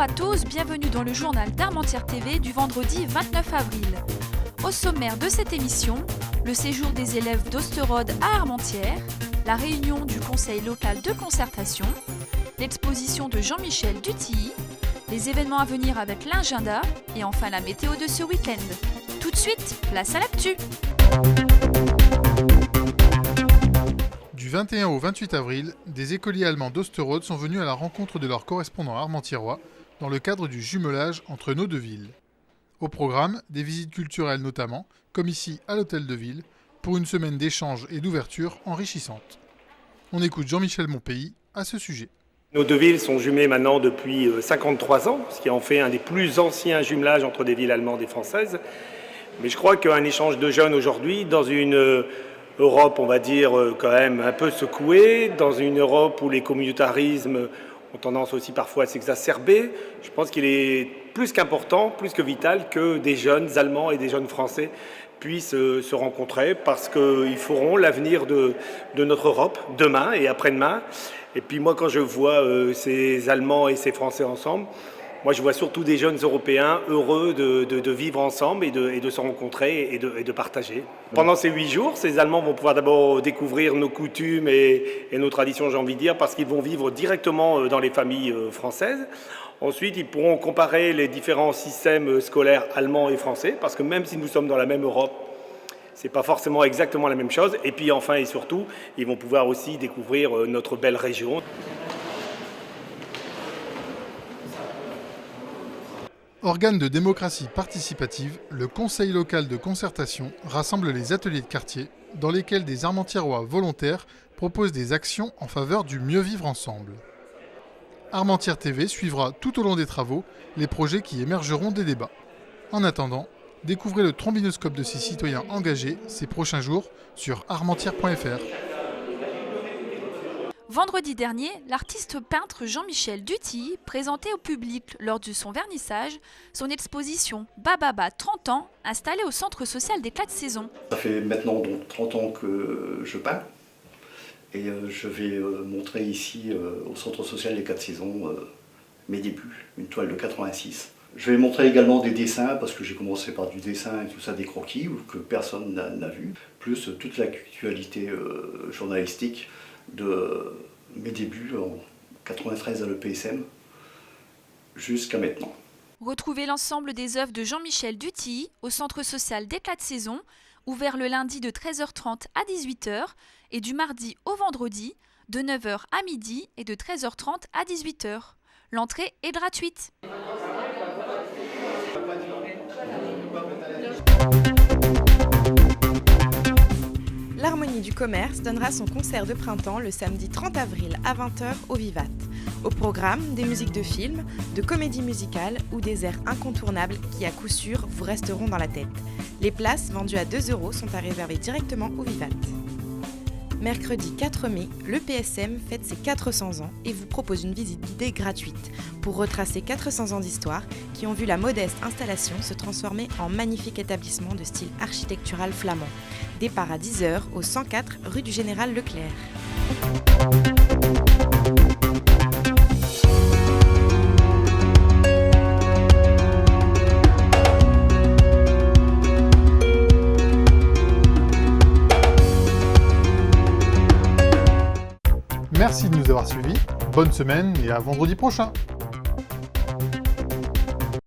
à tous, bienvenue dans le journal d'Armentières TV du vendredi 29 avril. Au sommaire de cette émission, le séjour des élèves d'Osterode à Armentières, la réunion du conseil local de concertation, l'exposition de Jean-Michel Dutilly, les événements à venir avec l'agenda et enfin la météo de ce week-end. Tout de suite, place à l'actu. Du 21 au 28 avril, des écoliers allemands d'Osterode sont venus à la rencontre de leurs correspondants armentiérois dans le cadre du jumelage entre nos deux villes. Au programme, des visites culturelles notamment, comme ici à l'hôtel de ville, pour une semaine d'échanges et d'ouverture enrichissante. On écoute Jean-Michel Monpeilly à ce sujet. Nos deux villes sont jumelées maintenant depuis 53 ans, ce qui en fait un des plus anciens jumelages entre des villes allemandes et françaises. Mais je crois qu'un échange de jeunes aujourd'hui, dans une Europe, on va dire, quand même un peu secouée, dans une Europe où les communautarismes ont tendance aussi parfois à s'exacerber, je pense qu'il est plus qu'important, plus que vital que des jeunes Allemands et des jeunes Français puissent se rencontrer parce qu'ils feront l'avenir de notre Europe demain et après-demain. Et puis moi, quand je vois ces Allemands et ces Français ensemble, moi je vois surtout des jeunes Européens heureux de vivre ensemble et de se rencontrer et de partager. Pendant ces 8 jours, ces Allemands vont pouvoir d'abord découvrir nos coutumes et nos traditions, j'ai envie de dire, parce qu'ils vont vivre directement dans les familles françaises. Ensuite, ils pourront comparer les différents systèmes scolaires allemands et français, parce que même si nous sommes dans la même Europe, c'est pas forcément exactement la même chose. Et puis enfin et surtout, ils vont pouvoir aussi découvrir notre belle région. Organe de démocratie participative, le conseil local de concertation rassemble les ateliers de quartier dans lesquels des Armentiérois volontaires proposent des actions en faveur du mieux vivre ensemble. Armentières TV suivra tout au long des travaux les projets qui émergeront des débats. En attendant, découvrez le trombinoscope de ces citoyens engagés ces prochains jours sur armentières.fr. Vendredi dernier, l'artiste peintre Jean-Michel Dutilly présentait au public lors de son vernissage son exposition Bababa 30 ans installée au centre social des 4 saisons. Ça fait maintenant donc 30 ans que je peins et je vais montrer ici au centre social des 4 saisons mes débuts, une toile de 86. Je vais montrer également des dessins parce que j'ai commencé par du dessin et tout ça, des croquis que personne n'a vu, plus toute l'actualité journalistique de mes débuts en 93 à l'EPSM jusqu'à maintenant. Retrouvez l'ensemble des œuvres de Jean-Michel Dutilly au centre social des 4 saisons, ouvert le lundi de 13h30 à 18h et du mardi au vendredi de 9h à midi et de 13h30 à 18h. L'entrée est gratuite. L'Harmonie du commerce donnera son concert de printemps le samedi 30 avril à 20h au Vivat. Au programme, des musiques de films, de comédies musicales ou des airs incontournables qui à coup sûr vous resteront dans la tête. Les places vendues à 2 € sont à réserver directement au Vivat. Mercredi 4 mai, le PSM fête ses 400 ans et vous propose une visite guidée gratuite pour retracer 400 ans d'histoire qui ont vu la modeste installation se transformer en magnifique établissement de style architectural flamand. Départ à 10h au 104 rue du Général Leclerc. Merci de nous avoir suivis, bonne semaine et à vendredi prochain.